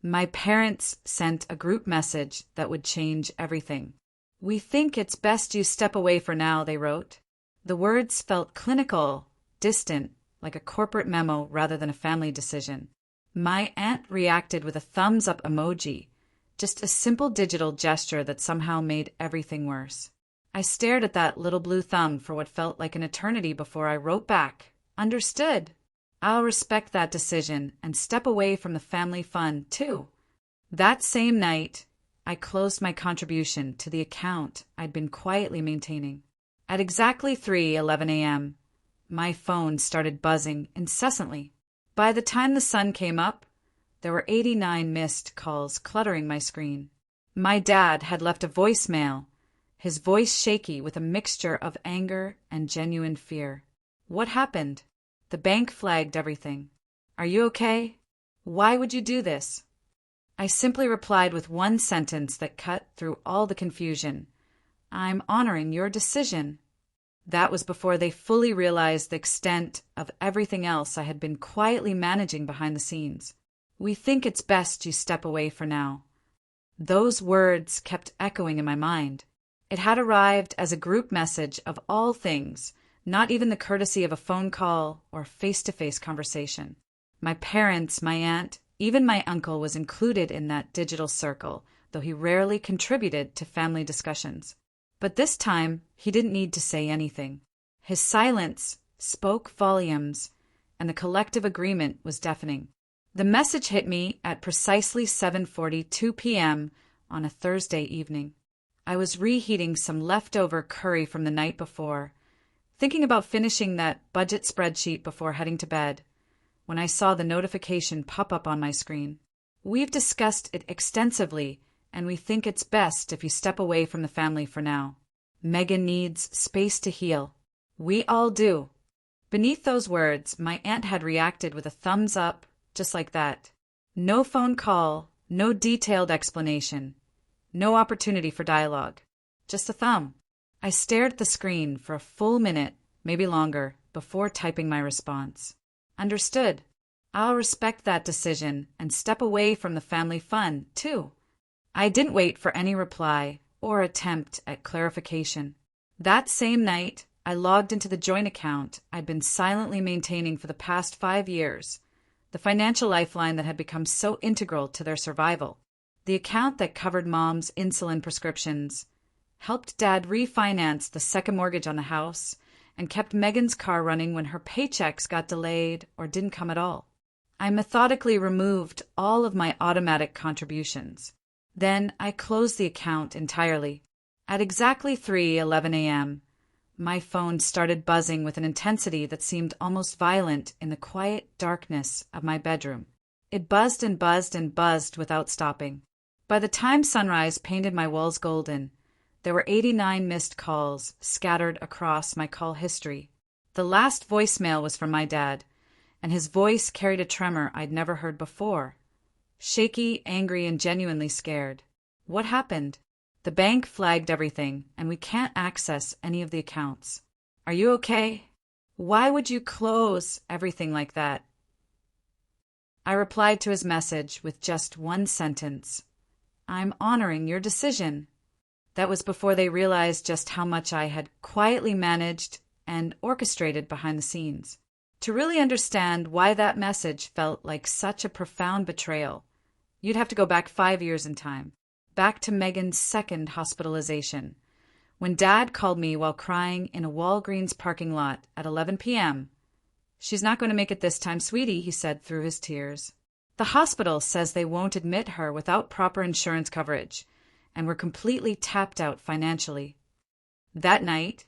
My parents sent a group message that would change everything. "We think it's best you step away for now," they wrote. The words felt clinical, distant, like a corporate memo rather than a family decision. My aunt reacted with a thumbs-up emoji, just a simple digital gesture that somehow made everything worse. I stared at that little blue thumb for what felt like an eternity before I wrote back, "Understood. I'll respect that decision and step away from the family fun, too." That same night, I closed my contribution to the account I'd been quietly maintaining. At exactly 3:11 a.m., my phone started buzzing incessantly. By the time the sun came up, there were 89 missed calls cluttering my screen. My dad had left a voicemail, his voice shaky with a mixture of anger and genuine fear. "What happened? The bank flagged everything. Are you okay? Why would you do this?" I simply replied with one sentence that cut through all the confusion. "I'm honoring your decision." That was before they fully realized the extent of everything else I had been quietly managing behind the scenes. "We think it's best you step away for now." Those words kept echoing in my mind. It had arrived as a group message of all things, not even the courtesy of a phone call or face-to-face conversation. My parents, my aunt, even my uncle was included in that digital circle, though he rarely contributed to family discussions. But this time, he didn't need to say anything. His silence spoke volumes, and the collective agreement was deafening. The message hit me at precisely 7:42 p.m. on a Thursday evening. I was reheating some leftover curry from the night before, thinking about finishing that budget spreadsheet before heading to bed, when I saw the notification pop up on my screen. "We've discussed it extensively, and we think it's best if you step away from the family for now. Megan needs space to heal." "We all do." Beneath those words, my aunt had reacted with a thumbs up, just like that. No phone call, no detailed explanation, no opportunity for dialogue. Just a thumb. I stared at the screen for a full minute, maybe longer, before typing my response. "Understood. I'll respect that decision and step away from the family fun, too." I didn't wait for any reply or attempt at clarification. That same night, I logged into the joint account I'd been silently maintaining for the past 5 years, the financial lifeline that had become so integral to their survival. The account that covered Mom's insulin prescriptions, helped Dad refinance the second mortgage on the house, and kept Megan's car running when her paychecks got delayed or didn't come at all. I methodically removed all of my automatic contributions. Then I closed the account entirely. At exactly 3:11 a.m., my phone started buzzing with an intensity that seemed almost violent in the quiet darkness of my bedroom. It buzzed and buzzed and buzzed without stopping. By the time sunrise painted my walls golden, there were 89 missed calls scattered across my call history. The last voicemail was from my dad, and his voice carried a tremor I'd never heard before. Shaky, angry, and genuinely scared. "What happened?" "The bank flagged everything, and we can't access any of the accounts." "Are you okay? Why would you close everything like that?" I replied to his message with just one sentence. "I'm honoring your decision." That was before they realized just how much I had quietly managed and orchestrated behind the scenes. To really understand why that message felt like such a profound betrayal, you'd have to go back 5 years in time, back to Megan's second hospitalization, when Dad called me while crying in a Walgreens parking lot at 11 p.m. "She's not going to make it this time, sweetie," he said through his tears. "The hospital says they won't admit her without proper insurance coverage, and we're completely tapped out financially." That night,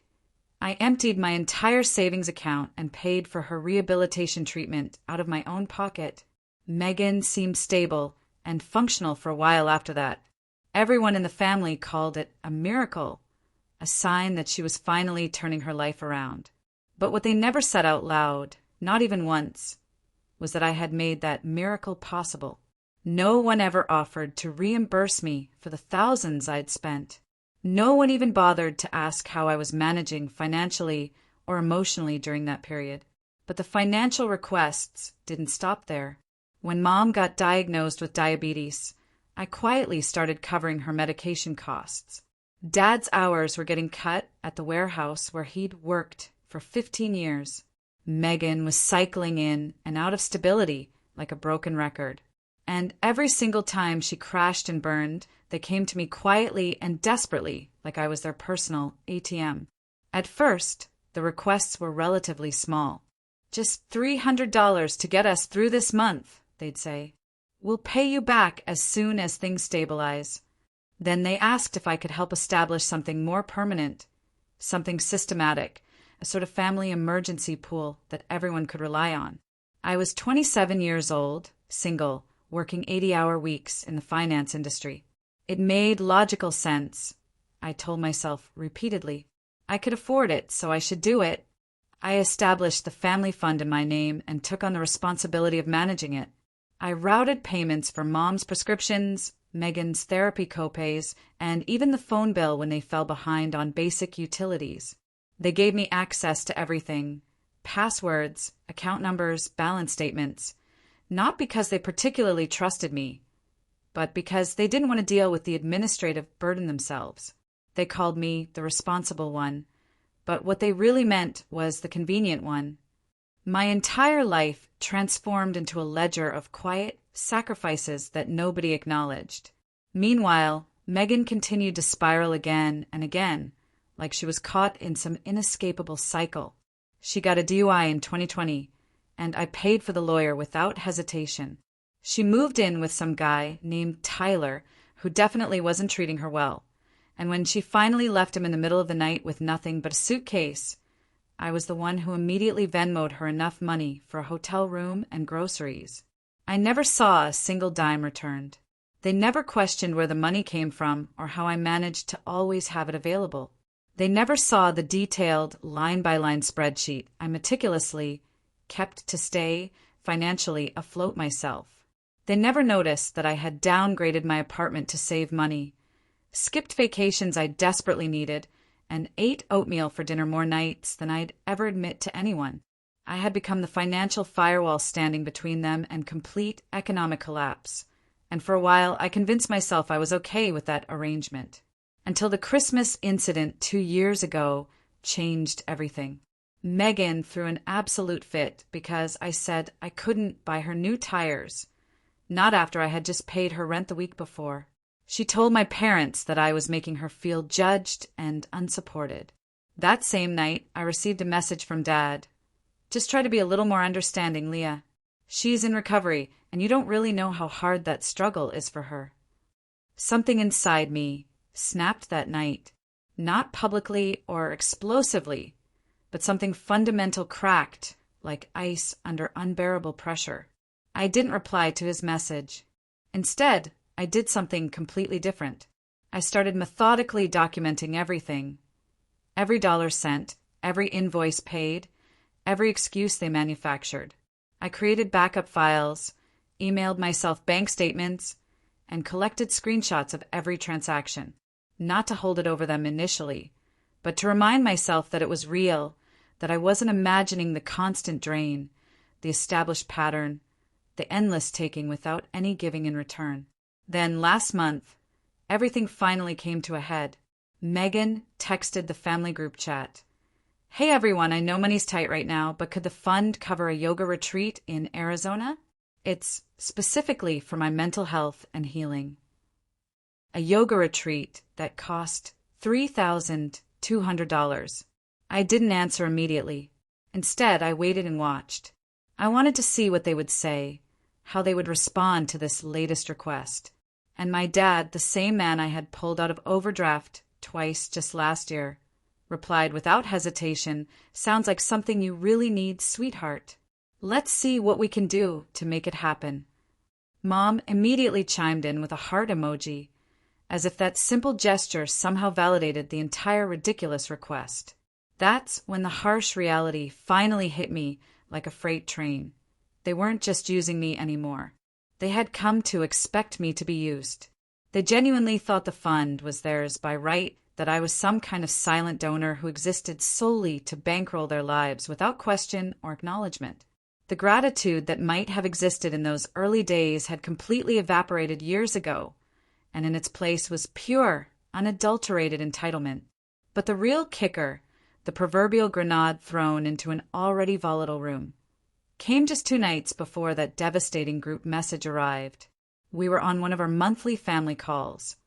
I emptied my entire savings account and paid for her rehabilitation treatment out of my own pocket. Megan seemed stable and functional for a while after that. Everyone in the family called it a miracle, a sign that she was finally turning her life around. But what they never said out loud, not even once, was that I had made that miracle possible. No one ever offered to reimburse me for the thousands I'd spent. No one even bothered to ask how I was managing financially or emotionally during that period. But the financial requests didn't stop there. When Mom got diagnosed with diabetes, I quietly started covering her medication costs. Dad's hours were getting cut at the warehouse where he'd worked for 15 years. Megan was cycling in and out of stability like a broken record. And every single time she crashed and burned, they came to me quietly and desperately like I was their personal ATM. At first, the requests were relatively small. "Just $300 to get us through this month," they'd say. "We'll pay you back as soon as things stabilize." Then they asked if I could help establish something more permanent, something systematic, a sort of family emergency pool that everyone could rely on. I was 27 years old, single, working 80-hour weeks in the finance industry. It made logical sense, I told myself repeatedly. I could afford it, so I should do it. I established the family fund in my name and took on the responsibility of managing it. I routed payments for Mom's prescriptions, Megan's therapy copays, and even the phone bill when they fell behind on basic utilities. They gave me access to everything: passwords, account numbers, balance statements, not because they particularly trusted me, but because they didn't want to deal with the administrative burden themselves. They called me the responsible one, but what they really meant was the convenient one. My entire life transformed into a ledger of quiet sacrifices that nobody acknowledged. Meanwhile, Megan continued to spiral again and again, like she was caught in some inescapable cycle. She got a DUI in 2020, and I paid for the lawyer without hesitation. She moved in with some guy named Tyler, who definitely wasn't treating her well, and when she finally left him in the middle of the night with nothing but a suitcase, I was the one who immediately Venmo'd her enough money for a hotel room and groceries. I never saw a single dime returned. They never questioned where the money came from or how I managed to always have it available. They never saw the detailed line-by-line spreadsheet I meticulously kept to stay financially afloat myself. They never noticed that I had downgraded my apartment to save money, skipped vacations I desperately needed, and ate oatmeal for dinner more nights than I'd ever admit to anyone. I had become the financial firewall standing between them and complete economic collapse, and for a while I convinced myself I was okay with that arrangement. Until the Christmas incident 2 years ago changed everything. Megan threw an absolute fit because I said I couldn't buy her new tires, not after I had just paid her rent the week before. She told my parents that I was making her feel judged and unsupported. That same night, I received a message from Dad. "Just try to be a little more understanding, Leah. She's in recovery, and you don't really know how hard that struggle is for her." Something inside me snapped that night, not publicly or explosively, but something fundamental cracked like ice under unbearable pressure. I didn't reply to his message. Instead, I did something completely different. I started methodically documenting everything. Every dollar sent, every invoice paid, every excuse they manufactured. I created backup files, emailed myself bank statements, and collected screenshots of every transaction. Not to hold it over them initially, but to remind myself that it was real, that I wasn't imagining the constant drain, the established pattern, the endless taking without any giving in return. Then, last month, everything finally came to a head. Megan texted the family group chat. "Hey everyone, I know money's tight right now, but could the fund cover a yoga retreat in Arizona? It's specifically for my mental health and healing." A yoga retreat that cost $3,200. I didn't answer immediately. Instead, I waited and watched. I wanted to see what they would say, how they would respond to this latest request. And my dad, the same man I had pulled out of overdraft twice just last year, replied without hesitation, "Sounds like something you really need, sweetheart. Let's see what we can do to make it happen." Mom immediately chimed in with a heart emoji, as if that simple gesture somehow validated the entire ridiculous request. That's when the harsh reality finally hit me like a freight train. They weren't just using me anymore. They had come to expect me to be used. They genuinely thought the fund was theirs by right, that I was some kind of silent donor who existed solely to bankroll their lives without question or acknowledgement. The gratitude that might have existed in those early days had completely evaporated years ago, and in its place was pure, unadulterated entitlement. But the real kicker, the proverbial grenade thrown into an already volatile room, came just 2 nights before that devastating group message arrived. We were on one of our monthly family calls,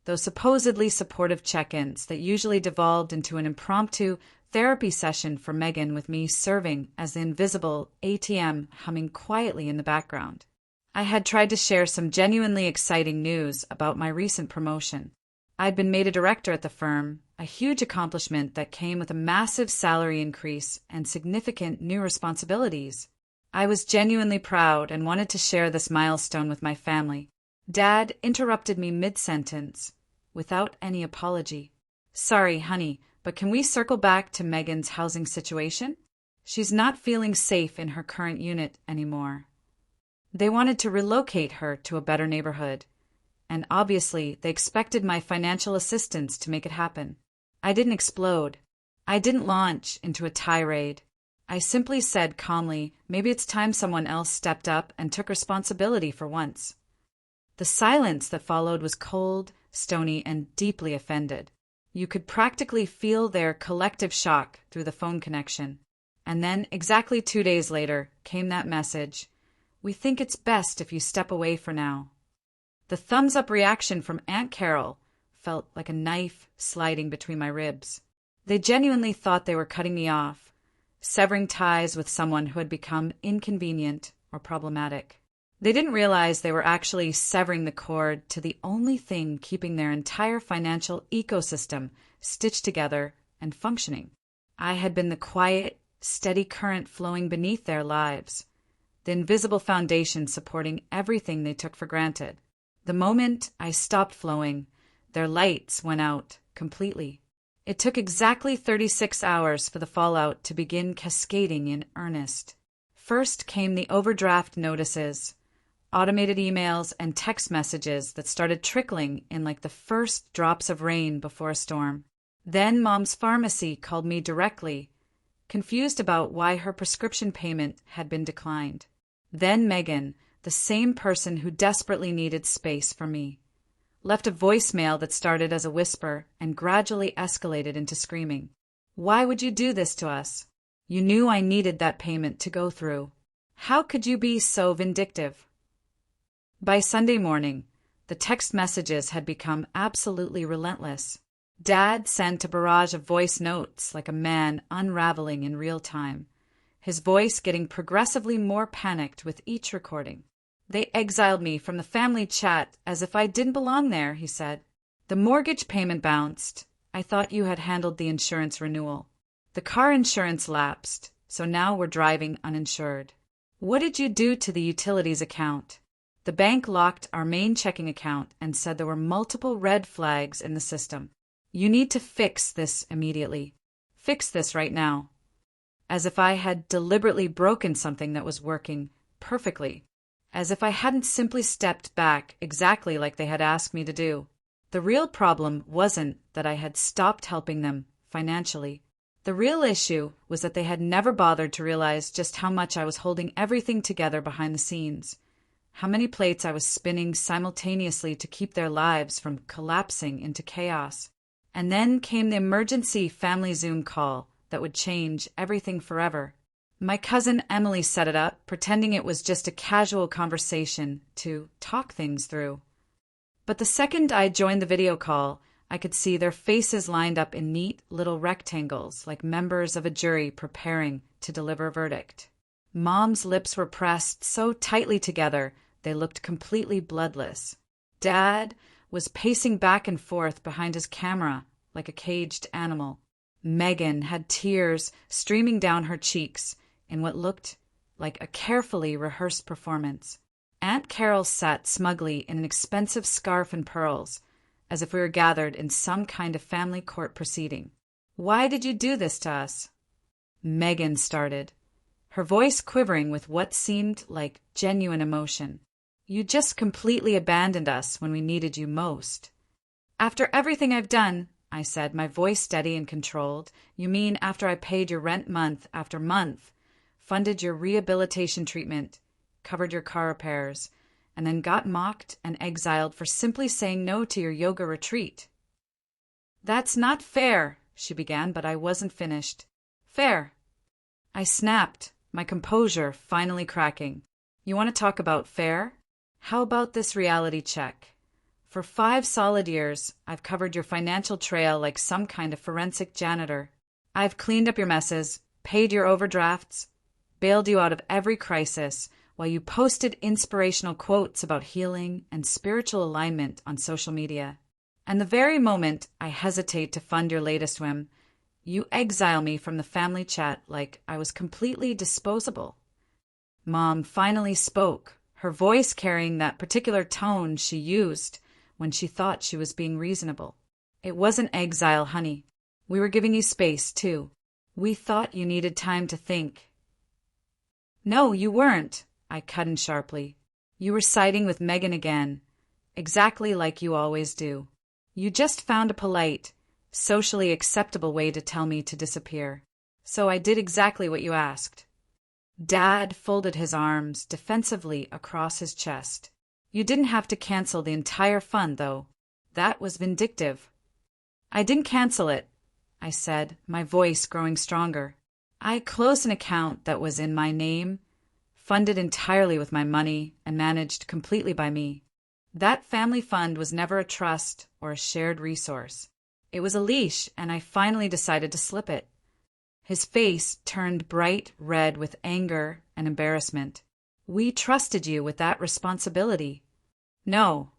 those supposedly supportive check-ins that usually devolved into an impromptu therapy session for Megan, with me serving as the invisible ATM humming quietly in the background. I had tried to share some genuinely exciting news about my recent promotion. I'd been made a director at the firm, a huge accomplishment that came with a massive salary increase and significant new responsibilities. I was genuinely proud and wanted to share this milestone with my family. Dad interrupted me mid-sentence, without any apology. "Sorry, honey, but can we circle back to Megan's housing situation? She's not feeling safe in her current unit anymore. They wanted to relocate her to a better neighborhood, and obviously they expected my financial assistance to make it happen." I didn't explode. I didn't launch into a tirade. I simply said calmly, maybe it's time someone else stepped up and took responsibility for once. The silence that followed was cold, stony, and deeply offended. You could practically feel their collective shock through the phone connection. And then, exactly 2 days later, came that message: "We think it's best if you step away for now." The thumbs-up reaction from Aunt Carol felt like a knife sliding between my ribs. They genuinely thought they were cutting me off, severing ties with someone who had become inconvenient or problematic. They didn't realize they were actually severing the cord to the only thing keeping their entire financial ecosystem stitched together and functioning. I had been the quiet, steady current flowing beneath their lives, the invisible foundation supporting everything they took for granted. The moment I stopped flowing, their lights went out completely. It took exactly 36 hours for the fallout to begin cascading in earnest. First came the overdraft notices, automated emails and text messages that started trickling in like the first drops of rain before a storm. Then Mom's pharmacy called me directly, confused about why her prescription payment had been declined. Then Megan, the same person who desperately needed space for me, left a voicemail that started as a whisper and gradually escalated into screaming. "Why would you do this to us? You knew I needed that payment to go through. How could you be so vindictive?" By Sunday morning, the text messages had become absolutely relentless. Dad sent a barrage of voice notes like a man unraveling in real time, his voice getting progressively more panicked with each recording. "They exiled me from the family chat as if I didn't belong there," he said. "The mortgage payment bounced. I thought you had handled the insurance renewal. The car insurance lapsed, so now we're driving uninsured. What did you do to the utilities account? The bank locked our main checking account and said there were multiple red flags in the system. You need to fix this immediately. Fix this right now." As if I had deliberately broken something that was working perfectly. As if I hadn't simply stepped back exactly like they had asked me to do. The real problem wasn't that I had stopped helping them financially. The real issue was that they had never bothered to realize just how much I was holding everything together behind the scenes, how many plates I was spinning simultaneously to keep their lives from collapsing into chaos. And then came the emergency family Zoom call that would change everything forever. My cousin Emily set it up, pretending it was just a casual conversation to talk things through. But the second I joined the video call, I could see their faces lined up in neat little rectangles like members of a jury preparing to deliver a verdict. Mom's lips were pressed so tightly together they looked completely bloodless. Dad was pacing back and forth behind his camera like a caged animal. Megan had tears streaming down her cheeks in what looked like a carefully rehearsed performance. Aunt Carol sat smugly in an expensive scarf and pearls, as if we were gathered in some kind of family court proceeding. "Why did you do this to us?" Megan started, her voice quivering with what seemed like genuine emotion. "You just completely abandoned us when we needed you most." "After everything I've done," I said, my voice steady and controlled. "You mean after I paid your rent month after month, funded your rehabilitation treatment, covered your car repairs, and then got mocked and exiled for simply saying no to your yoga retreat. That's not fair, she began, but I wasn't finished. Fair. I snapped, my composure finally cracking. You want to talk about fair? How about this reality check? For 5 solid years, I've covered your financial trail like some kind of forensic janitor. I've cleaned up your messes, paid your overdrafts, bailed you out of every crisis, while you posted inspirational quotes about healing and spiritual alignment on social media. And the very moment I hesitate to fund your latest whim, you exile me from the family chat like I was completely disposable. Mom finally spoke, her voice carrying that particular tone she used when she thought she was being reasonable. It wasn't exile, honey. We were giving you space, too. We thought you needed time to think. No, you weren't, I cut in sharply. You were siding with Megan again, exactly like you always do. You just found a polite, socially acceptable way to tell me to disappear. So I did exactly what you asked. Dad folded his arms defensively across his chest. You didn't have to cancel the entire fund, though. That was vindictive. I didn't cancel it, I said, my voice growing stronger. I closed an account that was in my name, funded entirely with my money, and managed completely by me. That family fund was never a trust or a shared resource. It was a leash, and I finally decided to slip it. His face turned bright red with anger and embarrassment. We trusted you with that responsibility. No,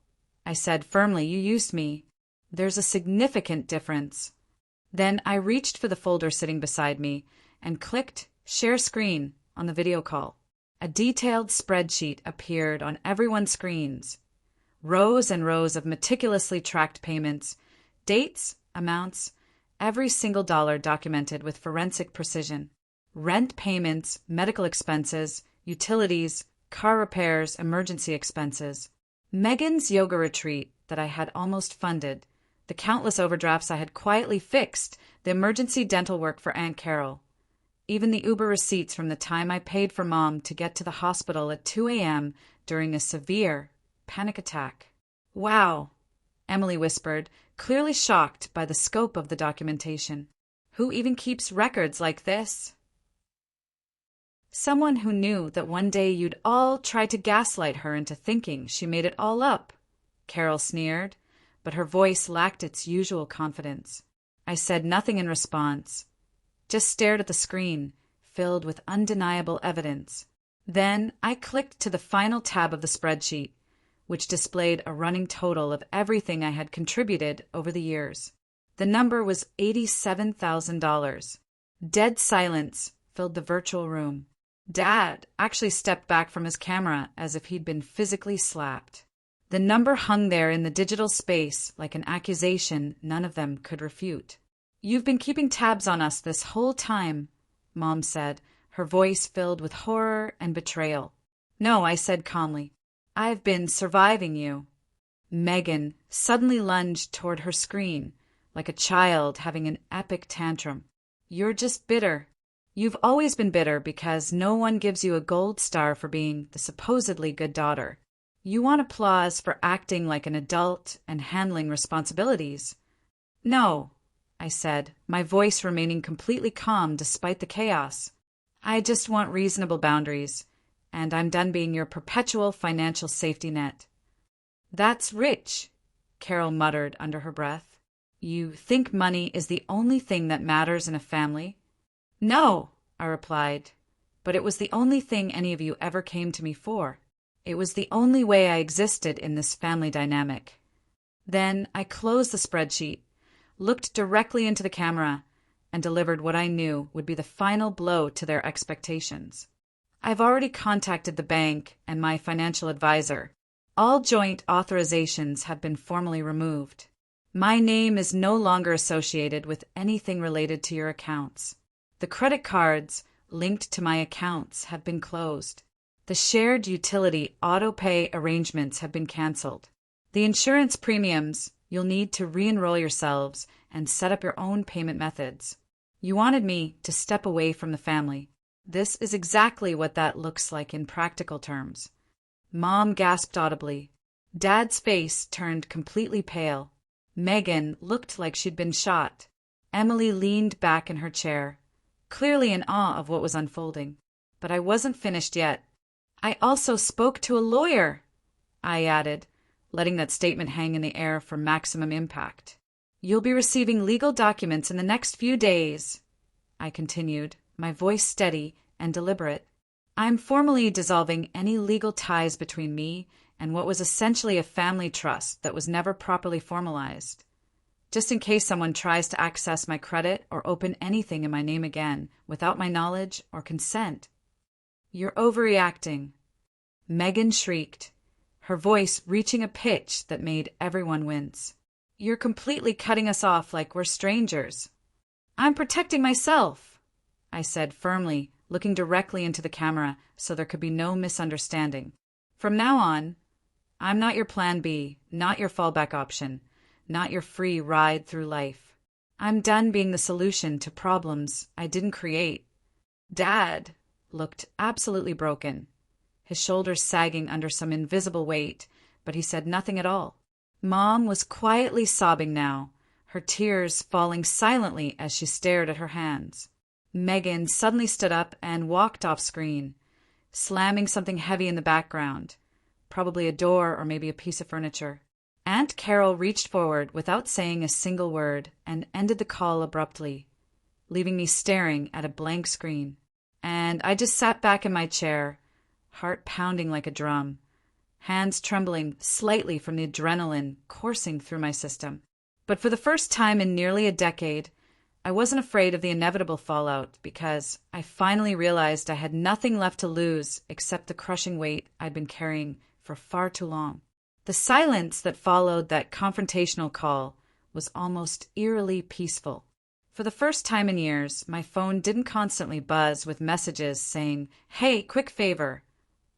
I said firmly, you used me. There's a significant difference. Then I reached for the folder sitting beside me and clicked Share Screen on the video call. A detailed spreadsheet appeared on everyone's screens. Rows and rows of meticulously tracked payments, dates, amounts, every single dollar documented with forensic precision. Rent payments, medical expenses, utilities, car repairs, emergency expenses. Megan's yoga retreat that I had almost funded, the countless overdrafts I had quietly fixed, the emergency dental work for Aunt Carol. Even the Uber receipts from the time I paid for Mom to get to the hospital at 2 a.m. during a severe panic attack. Wow, Emily whispered, clearly shocked by the scope of the documentation. Who even keeps records like this? Someone who knew that one day you'd all try to gaslight her into thinking she made it all up, Carol sneered, but her voice lacked its usual confidence. I said nothing in response, just stared at the screen, filled with undeniable evidence. Then I clicked to the final tab of the spreadsheet, which displayed a running total of everything I had contributed over the years. The number was $87,000. Dead silence filled the virtual room. Dad actually stepped back from his camera as if he'd been physically slapped. The number hung there in the digital space like an accusation none of them could refute. You've been keeping tabs on us this whole time, Mom said, her voice filled with horror and betrayal. No, I said calmly. I've been surviving you. Megan suddenly lunged toward her screen, like a child having an epic tantrum. You're just bitter. You've always been bitter because no one gives you a gold star for being the supposedly good daughter. You want applause for acting like an adult and handling responsibilities. No, I said, my voice remaining completely calm despite the chaos. I just want reasonable boundaries, and I'm done being your perpetual financial safety net. That's rich, Carol muttered under her breath. You think money is the only thing that matters in a family? No, I replied, but it was the only thing any of you ever came to me for. It was the only way I existed in this family dynamic. Then I closed the spreadsheet, looked directly into the camera, and delivered what I knew would be the final blow to their expectations. I've already contacted the bank and my financial advisor. All joint authorizations have been formally removed. My name is no longer associated with anything related to your accounts. The credit cards linked to my accounts have been closed. The shared utility auto-pay arrangements have been canceled. The insurance premiums, you'll need to re-enroll yourselves and set up your own payment methods. You wanted me to step away from the family. This is exactly what that looks like in practical terms. Mom gasped audibly. Dad's face turned completely pale. Megan looked like she'd been shot. Emily leaned back in her chair, clearly in awe of what was unfolding. But I wasn't finished yet. I also spoke to a lawyer, I added, letting that statement hang in the air for maximum impact. You'll be receiving legal documents in the next few days, I continued, my voice steady and deliberate. I'm formally dissolving any legal ties between me and what was essentially a family trust that was never properly formalized. Just in case someone tries to access my credit or open anything in my name again without my knowledge or consent. You're overreacting, Megan shrieked, her voice reaching a pitch that made everyone wince. You're completely cutting us off like we're strangers. I'm protecting myself, I said firmly, looking directly into the camera so there could be no misunderstanding. From now on, I'm not your plan B, not your fallback option, not your free ride through life. I'm done being the solution to problems I didn't create. Dad looked absolutely broken, his shoulders sagging under some invisible weight, but he said nothing at all. Mom was quietly sobbing now, her tears falling silently as she stared at her hands. Megan suddenly stood up and walked off screen, slamming something heavy in the background, probably a door or maybe a piece of furniture. Aunt Carol reached forward without saying a single word and ended the call abruptly, leaving me staring at a blank screen. And I just sat back in my chair, heart pounding like a drum, hands trembling slightly from the adrenaline coursing through my system. But for the first time in nearly a decade, I wasn't afraid of the inevitable fallout because I finally realized I had nothing left to lose except the crushing weight I'd been carrying for far too long. The silence that followed that confrontational call was almost eerily peaceful. For the first time in years, my phone didn't constantly buzz with messages saying, "Hey, quick favor,"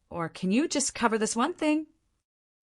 or "Can you just cover this one thing?"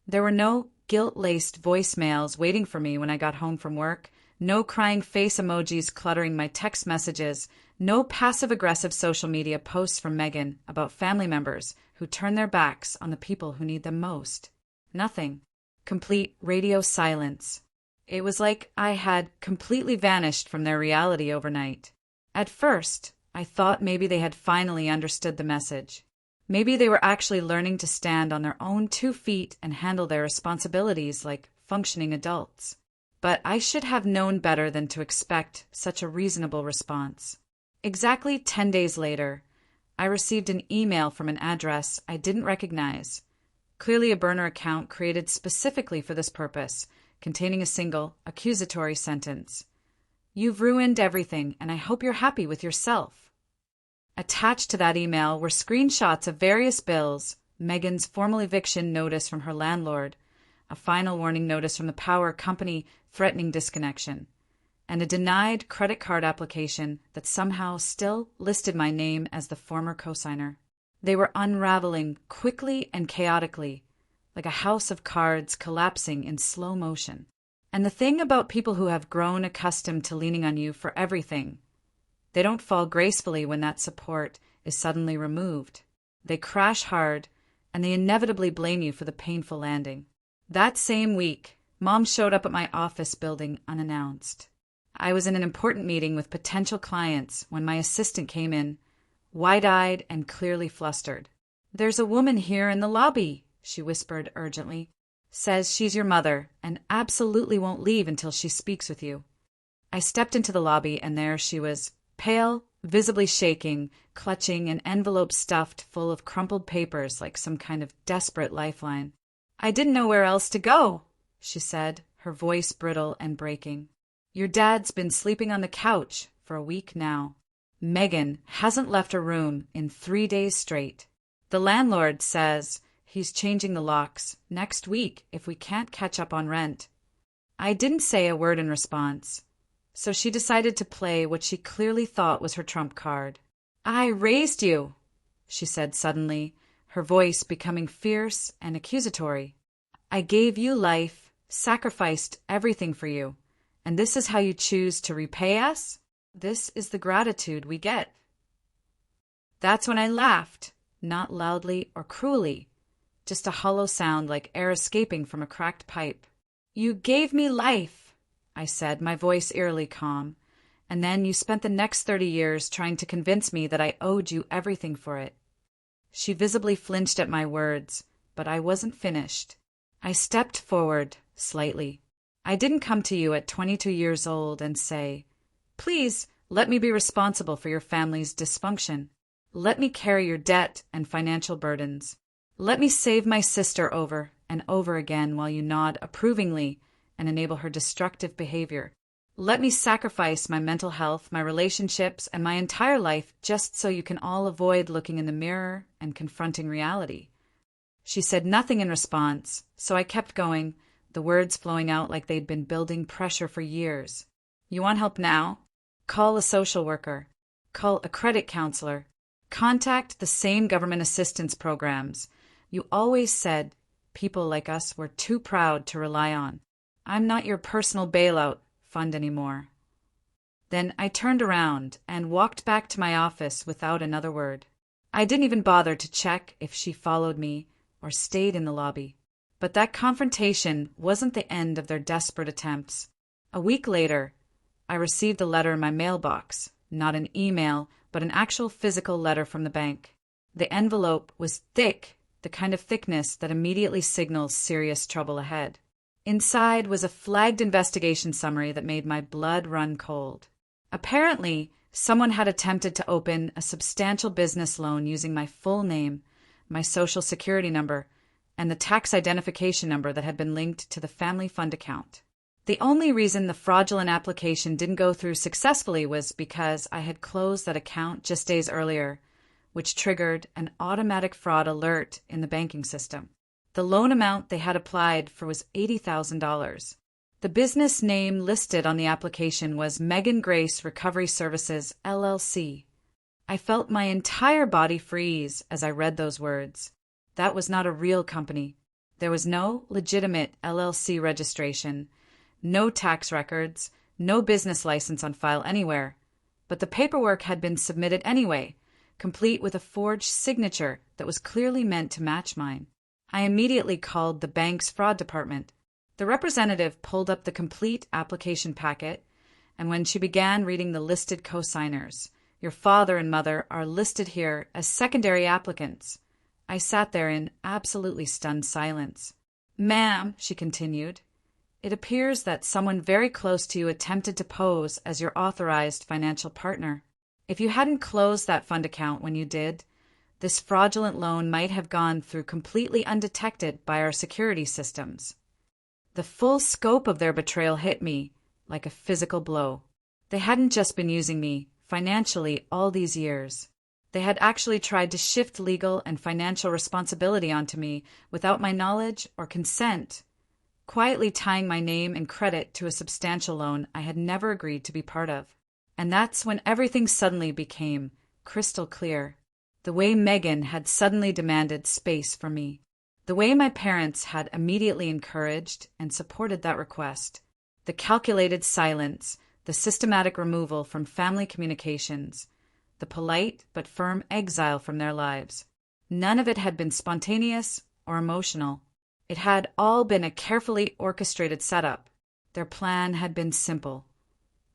There were no guilt-laced voicemails waiting for me when I got home from work, no crying face emojis cluttering my text messages, no passive-aggressive social media posts from Megan about family members who turn their backs on the people who need them most. Nothing. Complete radio silence. It was like I had completely vanished from their reality overnight. At first, I thought maybe they had finally understood the message. Maybe they were actually learning to stand on their own 2 feet and handle their responsibilities like functioning adults. But I should have known better than to expect such a reasonable response. Exactly 10 days later, I received an email from an address I didn't recognize, clearly a burner account created specifically for this purpose, containing a single, accusatory sentence. "You've ruined everything, and I hope you're happy with yourself." Attached to that email were screenshots of various bills, Megan's formal eviction notice from her landlord, a final warning notice from the power company threatening disconnection, and a denied credit card application that somehow still listed my name as the former cosigner. They were unraveling quickly and chaotically, like a house of cards collapsing in slow motion. And the thing about people who have grown accustomed to leaning on you for everything, they don't fall gracefully when that support is suddenly removed. They crash hard, and they inevitably blame you for the painful landing. That same week, Mom showed up at my office building unannounced. I was in an important meeting with potential clients when my assistant came in, wide-eyed and clearly flustered. "There's a woman here in the lobby," she whispered urgently. "Says she's your mother and absolutely won't leave until she speaks with you." I stepped into the lobby, and there she was, pale, visibly shaking, clutching an envelope stuffed full of crumpled papers like some kind of desperate lifeline. "I didn't know where else to go," she said, her voice brittle and breaking. "Your dad's been sleeping on the couch for a week now. Megan hasn't left her room in 3 days straight. The landlord says he's changing the locks next week if we can't catch up on rent." I didn't say a word in response, so she decided to play what she clearly thought was her trump card. "I raised you," she said suddenly, her voice becoming fierce and accusatory. "I gave you life, sacrificed everything for you, and this is how you choose to repay us? This is the gratitude we get." That's when I laughed, not loudly or cruelly, just a hollow sound like air escaping from a cracked pipe. "You gave me life," I said, my voice eerily calm, "and then you spent the next 30 years trying to convince me that I owed you everything for it." She visibly flinched at my words, but I wasn't finished. I stepped forward, slightly. "I didn't come to you at 22 years old and say, 'Please, let me be responsible for your family's dysfunction. Let me carry your debt and financial burdens. Let me save my sister over and over again while you nod approvingly and enable her destructive behavior. Let me sacrifice my mental health, my relationships, and my entire life just so you can all avoid looking in the mirror and confronting reality.'" She said nothing in response, so I kept going, the words flowing out like they'd been building pressure for years. "You want help now? Call a social worker. Call a credit counselor. Contact the same government assistance programs you always said people like us were too proud to rely on. I'm not your personal bailout fund anymore." Then I turned around and walked back to my office without another word. I didn't even bother to check if she followed me or stayed in the lobby. But that confrontation wasn't the end of their desperate attempts. A week later, I received a letter in my mailbox, not an email, but an actual physical letter from the bank. The envelope was thick, the kind of thickness that immediately signals serious trouble ahead. Inside was a flagged investigation summary that made my blood run cold. Apparently, someone had attempted to open a substantial business loan using my full name, my social security number, and the tax identification number that had been linked to the family fund account. The only reason the fraudulent application didn't go through successfully was because I had closed that account just days earlier, which triggered an automatic fraud alert in the banking system. The loan amount they had applied for was $80,000. The business name listed on the application was Megan Grace Recovery Services, LLC. I felt my entire body freeze as I read those words. That was not a real company. There was no legitimate LLC registration, no tax records, no business license on file anywhere. But the paperwork had been submitted anyway, complete with a forged signature that was clearly meant to match mine. I immediately called the bank's fraud department. The representative pulled up the complete application packet, and when she began reading the listed co-signers, "Your father and mother are listed here as secondary applicants," I sat there in absolutely stunned silence. "Ma'am," she continued, "it appears that someone very close to you attempted to pose as your authorized financial partner. If you hadn't closed that fund account when you did, this fraudulent loan might have gone through completely undetected by our security systems." The full scope of their betrayal hit me like a physical blow. They hadn't just been using me financially all these years. They had actually tried to shift legal and financial responsibility onto me without my knowledge or consent, quietly tying my name and credit to a substantial loan I had never agreed to be part of. And that's when everything suddenly became crystal clear. The way Megan had suddenly demanded space from me. The way my parents had immediately encouraged and supported that request. The calculated silence, the systematic removal from family communications, the polite but firm exile from their lives. None of it had been spontaneous or emotional. It had all been a carefully orchestrated setup. Their plan had been simple.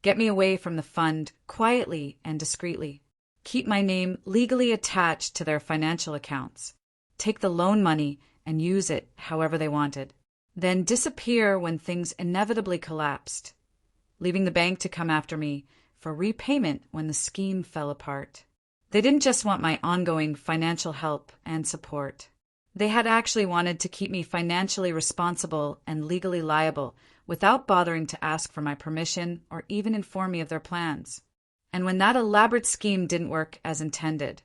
Get me away from the fund quietly and discreetly. Keep my name legally attached to their financial accounts. Take the loan money and use it however they wanted. Then disappear when things inevitably collapsed, leaving the bank to come after me for repayment when the scheme fell apart. They didn't just want my ongoing financial help and support. They had actually wanted to keep me financially responsible and legally liable without bothering to ask for my permission or even inform me of their plans. And when that elaborate scheme didn't work as intended,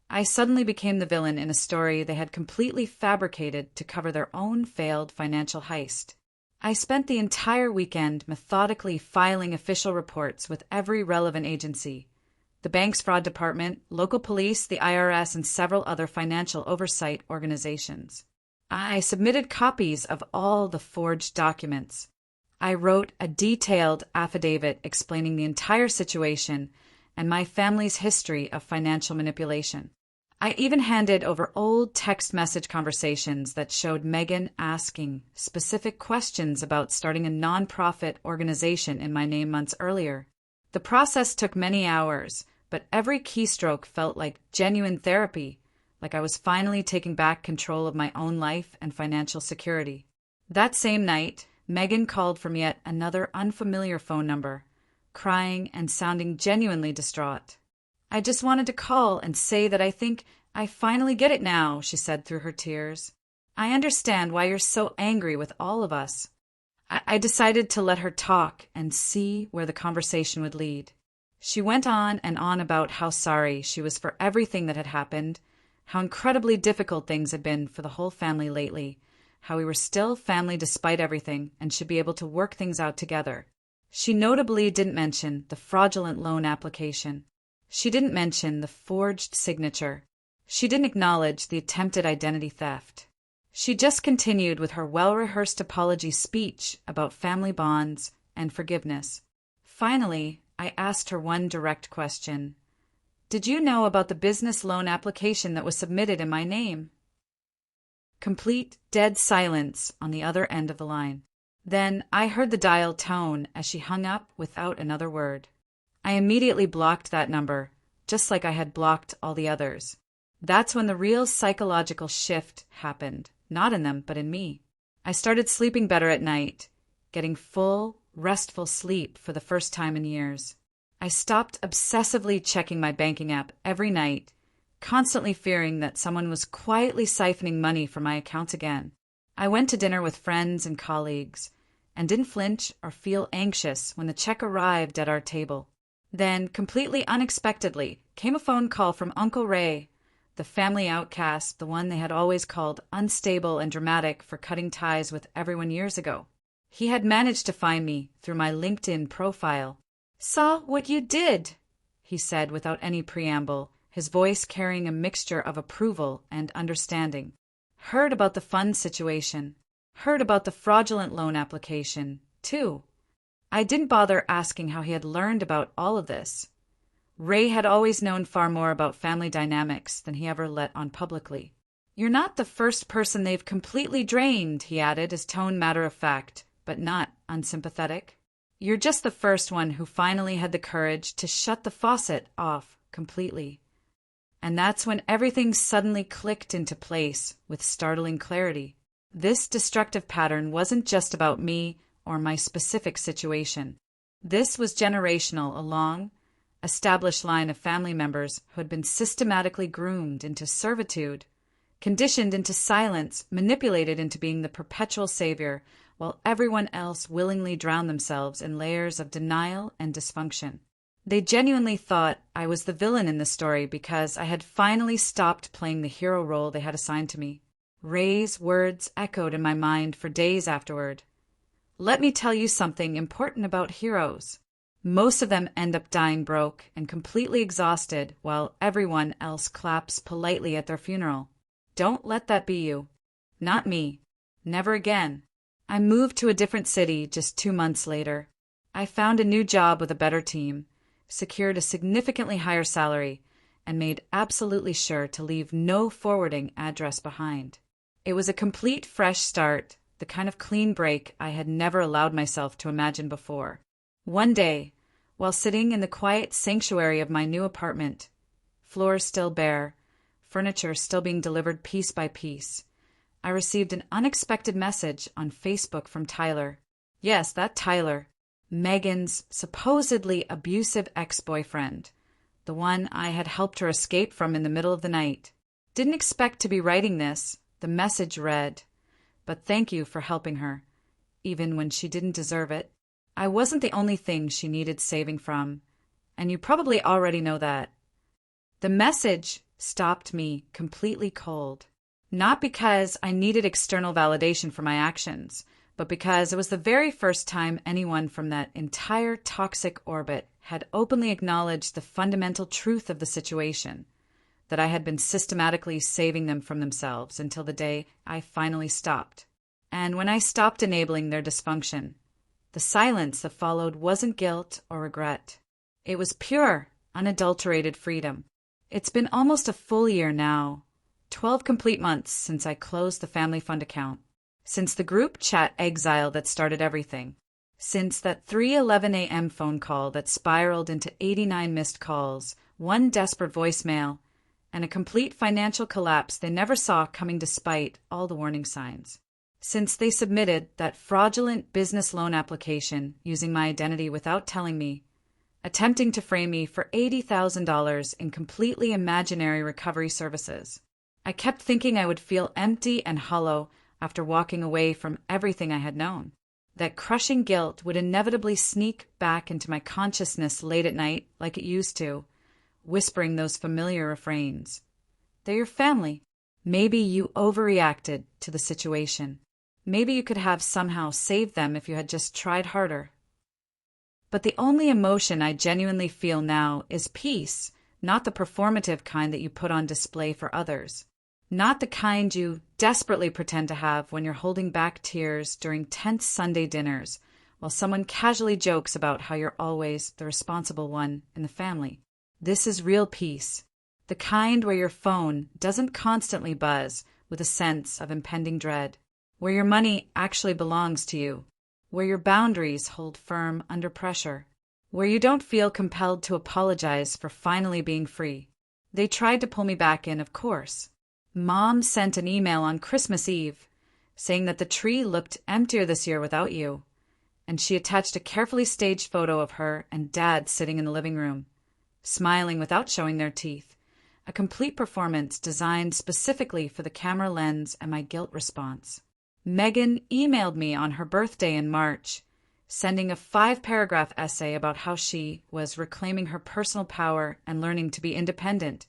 I suddenly became the villain in a story they had completely fabricated to cover their own failed financial heist. I spent the entire weekend methodically filing official reports with every relevant agency, the bank's fraud department, local police, the IRS, and several other financial oversight organizations. I submitted copies of all the forged documents. I wrote a detailed affidavit explaining the entire situation and my family's history of financial manipulation. I even handed over old text message conversations that showed Megan asking specific questions about starting a nonprofit organization in my name months earlier. The process took many hours, but every keystroke felt like genuine therapy, like I was finally taking back control of my own life and financial security. That same night, Megan called from yet another unfamiliar phone number, crying and sounding genuinely distraught. "I just wanted to call and say that I think I finally get it now," she said through her tears. "I understand why you're so angry with all of us." I decided to let her talk and see where the conversation would lead. She went on and on about how sorry she was for everything that had happened, how incredibly difficult things had been for the whole family lately, how we were still family despite everything and should be able to work things out together. She notably didn't mention the fraudulent loan application. She didn't mention the forged signature. She didn't acknowledge the attempted identity theft. She just continued with her well-rehearsed apology speech about family bonds and forgiveness. Finally, I asked her one direct question. "Did you know about the business loan application that was submitted in my name?" Complete, dead silence on the other end of the line. Then I heard the dial tone as she hung up without another word. I immediately blocked that number, just like I had blocked all the others. That's when the real psychological shift happened, not in them, but in me. I started sleeping better at night, getting full, restful sleep for the first time in years. I stopped obsessively checking my banking app every night, constantly fearing that someone was quietly siphoning money from my accounts again. I went to dinner with friends and colleagues, and didn't flinch or feel anxious when the check arrived at our table. Then, completely unexpectedly, came a phone call from Uncle Ray, the family outcast, the one they had always called unstable and dramatic for cutting ties with everyone years ago. He had managed to find me through my LinkedIn profile. "Saw what you did," he said without any preamble, his voice carrying a mixture of approval and understanding. "Heard about the fund situation. Heard about the fraudulent loan application, too." I didn't bother asking how he had learned about all of this. Ray had always known far more about family dynamics than he ever let on publicly. "You're not the first person they've completely drained," he added, his tone matter-of-fact, but not unsympathetic. "You're just the first one who finally had the courage to shut the faucet off completely." And that's when everything suddenly clicked into place with startling clarity. This destructive pattern wasn't just about me or my specific situation. This was generational, a long, established line of family members who had been systematically groomed into servitude, conditioned into silence, manipulated into being the perpetual savior, while everyone else willingly drowned themselves in layers of denial and dysfunction. They genuinely thought I was the villain in the story because I had finally stopped playing the hero role they had assigned to me. Ray's words echoed in my mind for days afterward. "Let me tell you something important about heroes. Most of them end up dying broke and completely exhausted while everyone else claps politely at their funeral. Don't let that be you. Not me. Never again." I moved to a different city just 2 months later. I found a new job with a better team, secured a significantly higher salary, and made absolutely sure to leave no forwarding address behind. It was a complete fresh start, the kind of clean break I had never allowed myself to imagine before. One day, while sitting in the quiet sanctuary of my new apartment, floors still bare, furniture still being delivered piece by piece, I received an unexpected message on Facebook from Tyler. Yes, that Tyler. Megan's supposedly abusive ex-boyfriend, the one I had helped her escape from in the middle of the night. Didn't expect to be writing this, the message read, "But thank you for helping her, even when she didn't deserve it. I wasn't the only thing she needed saving from, and you probably already know that." The message stopped me completely cold. Not because I needed external validation for my actions, but because it was the very first time anyone from that entire toxic orbit had openly acknowledged the fundamental truth of the situation, that I had been systematically saving them from themselves until the day I finally stopped. And when I stopped enabling their dysfunction, the silence that followed wasn't guilt or regret. It was pure, unadulterated freedom. It's been almost a full year now, 12 complete months since I closed the family fund account, since the group chat exile that started everything, since that 3:11 a.m. phone call that spiraled into 89 missed calls, one desperate voicemail, and a complete financial collapse they never saw coming despite all the warning signs. Since they submitted that fraudulent business loan application using my identity without telling me, attempting to frame me for $80,000 in completely imaginary recovery services. I kept thinking I would feel empty and hollow after walking away from everything I had known. That crushing guilt would inevitably sneak back into my consciousness late at night like it used to, whispering those familiar refrains. They're your family. Maybe you overreacted to the situation. Maybe you could have somehow saved them if you had just tried harder. But the only emotion I genuinely feel now is peace, not the performative kind that you put on display for others. Not the kind you desperately pretend to have when you're holding back tears during tense Sunday dinners while someone casually jokes about how you're always the responsible one in the family. This is real peace, the kind where your phone doesn't constantly buzz with a sense of impending dread, where your money actually belongs to you, where your boundaries hold firm under pressure, where you don't feel compelled to apologize for finally being free. They tried to pull me back in, of course. Mom sent an email on Christmas Eve saying that the tree looked emptier this year without you, and she attached a carefully staged photo of her and Dad sitting in the living room, smiling without showing their teeth, a complete performance designed specifically for the camera lens and my guilt response. Megan emailed me on her birthday in March, sending a 5-paragraph essay about how she was reclaiming her personal power and learning to be independent,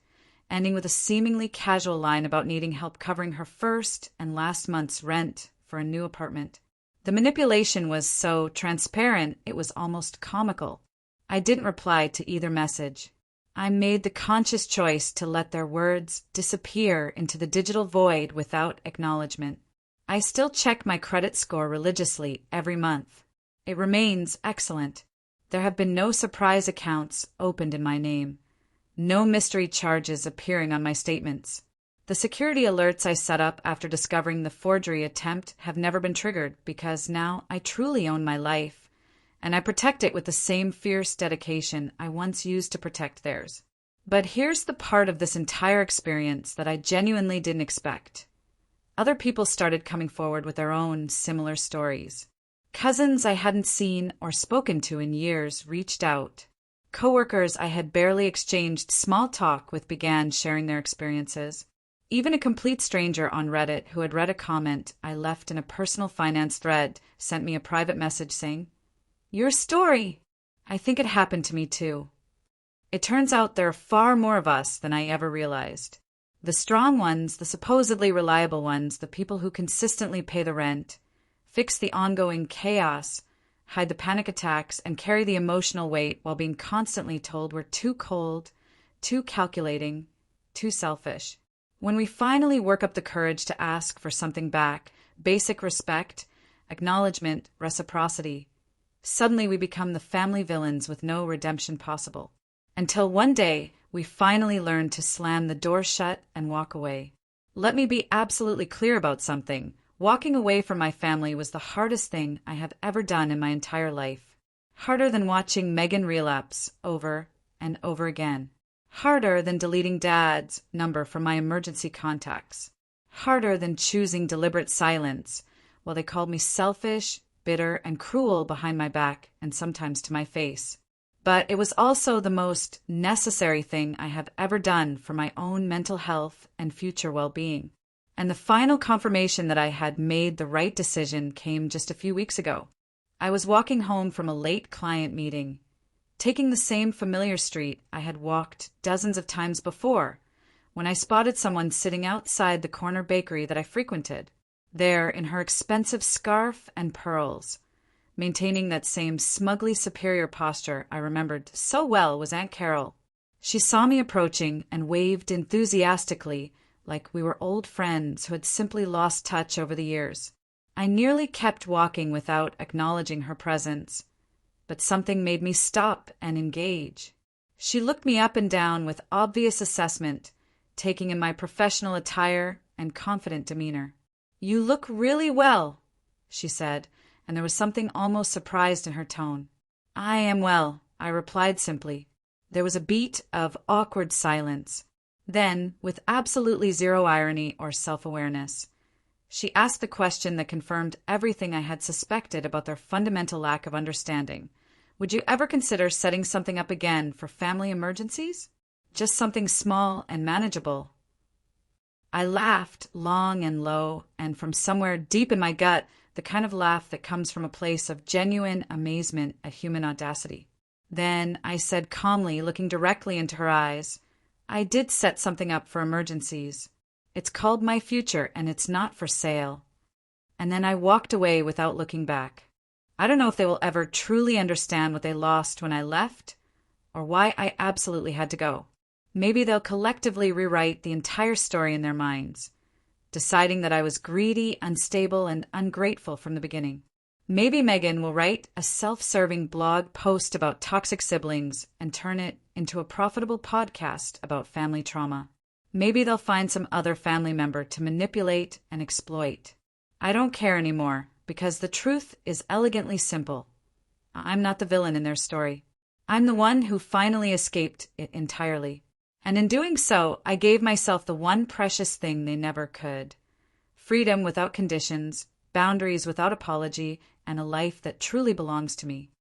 ending with a seemingly casual line about needing help covering her first and last month's rent for a new apartment. The manipulation was so transparent it was almost comical. I didn't reply to either message. I made the conscious choice to let their words disappear into the digital void without acknowledgement. I still check my credit score religiously every month. It remains excellent. There have been no surprise accounts opened in my name. No mystery charges appearing on my statements. The security alerts I set up after discovering the forgery attempt have never been triggered because now I truly own my life, and I protect it with the same fierce dedication I once used to protect theirs. But here's the part of this entire experience that I genuinely didn't expect. Other people started coming forward with their own similar stories. Cousins I hadn't seen or spoken to in years reached out. Coworkers I had barely exchanged small talk with began sharing their experiences. Even a complete stranger on Reddit who had read a comment I left in a personal finance thread sent me a private message saying, "Your story! I think it happened to me too." It turns out there are far more of us than I ever realized. The strong ones, the supposedly reliable ones, the people who consistently pay the rent, fix the ongoing chaos, hide the panic attacks, and carry the emotional weight while being constantly told we're too cold, too calculating, too selfish. When we finally work up the courage to ask for something back, basic respect, acknowledgement, reciprocity, suddenly we become the family villains with no redemption possible. Until one day, we finally learn to slam the door shut and walk away. Let me be absolutely clear about something. Walking away from my family was the hardest thing I have ever done in my entire life. Harder than watching Megan relapse over and over again. Harder than deleting Dad's number from my emergency contacts. Harder than choosing deliberate silence while they called me selfish, bitter, and cruel behind my back and sometimes to my face. But it was also the most necessary thing I have ever done for my own mental health and future well-being. And the final confirmation that I had made the right decision came just a few weeks ago. I was walking home from a late client meeting, taking the same familiar street I had walked dozens of times before, when I spotted someone sitting outside the corner bakery that I frequented, there in her expensive scarf and pearls. Maintaining that same smugly superior posture I remembered so well was Aunt Carol. She saw me approaching and waved enthusiastically like we were old friends who had simply lost touch over the years. I nearly kept walking without acknowledging her presence, but something made me stop and engage. She looked me up and down with obvious assessment, taking in my professional attire and confident demeanor. "You look really well," she said, and there was something almost surprised in her tone. "I am well," I replied simply. There was a beat of awkward silence. Then, with absolutely zero irony or self-awareness, she asked the question that confirmed everything I had suspected about their fundamental lack of understanding. "Would you ever consider setting something up again for family emergencies? Just something small and manageable?" I laughed long and low, and from somewhere deep in my gut, the kind of laugh that comes from a place of genuine amazement at human audacity. Then I said calmly, looking directly into her eyes, "I did set something up for emergencies. It's called My Future, and it's not for sale." And then I walked away without looking back. I don't know if they will ever truly understand what they lost when I left, or why I absolutely had to go. Maybe they'll collectively rewrite the entire story in their minds, deciding that I was greedy, unstable, and ungrateful from the beginning. Maybe Megan will write a self-serving blog post about toxic siblings and turn it into a profitable podcast about family trauma. Maybe they'll find some other family member to manipulate and exploit. I don't care anymore, because the truth is elegantly simple. I'm not the villain in their story. I'm the one who finally escaped it entirely. And in doing so, I gave myself the one precious thing they never could: freedom without conditions, boundaries without apology, and a life that truly belongs to me.